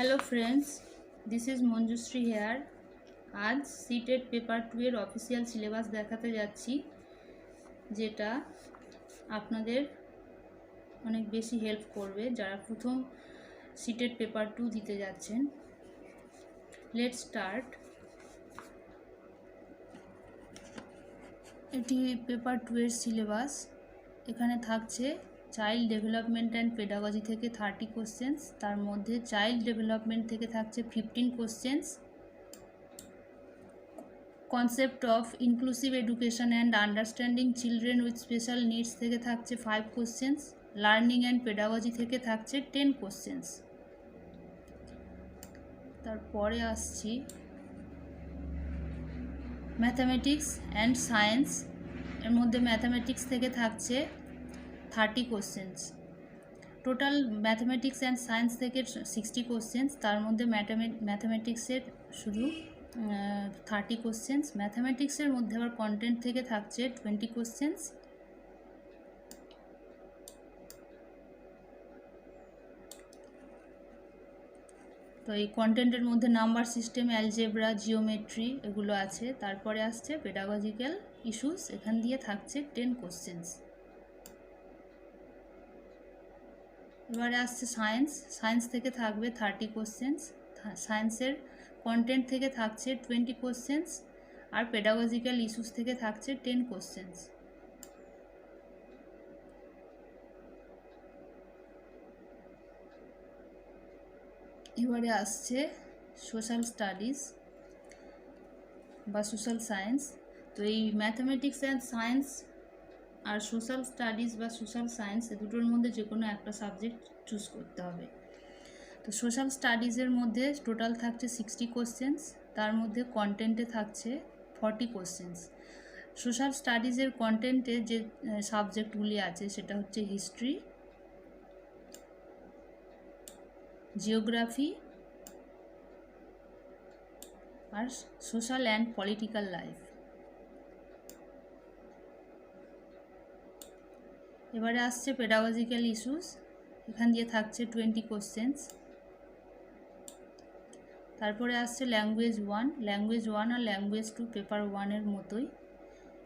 Hello friends, this is Manjushree here. আজ CTET paper 2 এর official syllabus দেখাতে যাচ্ছি, যেটা আপনাদের অনেক বেশি হেল্প করবে যারা প্রথম সিটেট পেপার 2 দিতে যাচ্ছেন। Let's start. এটি পেপার 2 এর সিলেবাস। এখানে থাকছে চাইল্ড ডেভেলপমেন্ট অ্যান্ড পেডাগজি থেকে 30 কোশ্চেন্স, তার মধ্যে চাইল্ড ডেভেলপমেন্ট থেকে থাকছে 15 questions, concept of inclusive education and understanding children with special needs থেকে থাকছে 5 কোশ্চেন্স, লার্নিং অ্যান্ড পেডাগজি থেকে থাকছে 10 কোশ্চেন্স। তারপরে আসছি ম্যাথামেটিক্স অ্যান্ড সায়েন্স। এর মধ্যে ম্যাথামেটিক্স থেকে থাকছে 30 questions. Total mathematics and science থেকে 60 কোশ্চেন্স, তার মধ্যে ম্যাথামেটিক্সের শুধু 30 কোশ্চেন্স। ম্যাথামেটিক্সের মধ্যে আবার কন্টেন্ট থেকে থাকছে 20 কোশ্চেন্স। তো এই কন্টেন্টের মধ্যে নাম্বার সিস্টেম, অ্যালজেব্রা, জিওমেট্রি এগুলো আছে। তারপরে আসছে পেডাগজিক্যাল ইস্যুস, এখান দিয়ে থাকছে 10 কোশ্চেন্স। এবারে আসছে সায়েন্স। সায়েন্স থেকে থাকবে 30 কোশ্চেন্স। সায়েন্সের কন্টেন্ট থেকে থাকছে 20 কোশ্চেন্স, আর পেডাগজিক্যাল ইস্যুস থেকে থাকছে 10 কোশ্চেন্স। এবারে আসছে সোশ্যাল স্টাডিজ বা সোশ্যাল সায়েন্স। তো এই ম্যাথামেটিক্স অ্যান্ড সায়েন্স আর সোশ্যাল স্টাডিজ বা সোশ্যাল সায়েন্স এ দুটোর মধ্যে যে কোনো একটা সাবজেক্ট চুজ করতে হবে। তো সোশ্যাল স্টাডিজের মধ্যে টোটাল থাকছে 60 কোশ্চেন্স, তার মধ্যে কন্টেন্টে থাকছে 40 কোশ্চেন্স। সোশ্যাল স্টাডিজের কন্টেন্টে যে সাবজেক্টগুলি আছে সেটা হচ্ছে হিস্ট্রি, জিওগ্রাফি আর সোশ্যাল অ্যান্ড পলিটিক্যাল লাইফ। এবারে আসছে পেডাগজিক্যাল ইস্যুস, এখান দিয়ে থাকছে 20 কোশ্চেন্স। তারপরে আসছে ল্যাঙ্গুয়েজ 1। ল্যাঙ্গুয়েজ 1 আর ল্যাঙ্গুয়েজ 2 পেপার 1 এর মতোই।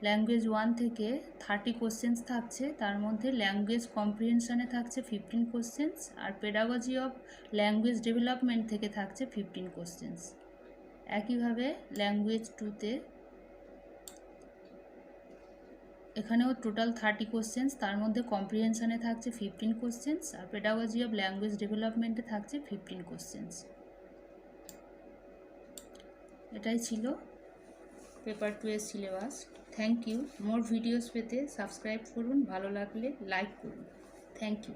ল্যাঙ্গুয়েজ 1 থেকে 30 কোশ্চেন্স থাকছে, তার মধ্যে ল্যাঙ্গুয়েজ কম্প্রিহেনশনে থাকছে 15 কোশ্চেন্স, আর পেডাগজি অফ ল্যাঙ্গুয়েজ ডেভেলপমেন্ট থেকে থাকছে 15 কোশ্চেন্স। একইভাবে ল্যাঙ্গুয়েজ 2তে এখানেও টোটাল 30 কোশ্চেন্স, তার মধ্যে কম্প্রিহেনশনে থাকছে 15 কোশ্চেন্স, আর পেডাগজি অফ ল্যাঙ্গুয়েজ ডেভেলপমেন্টে থাকছে 15 কোশ্চেন্স। এটাই ছিল পেপার 2 এর সিলেবাস। Thank you. মোর ভিডিওস পেতে সাবস্ক্রাইব করুন, ভালো লাগলে লাইক করুন। Thank you.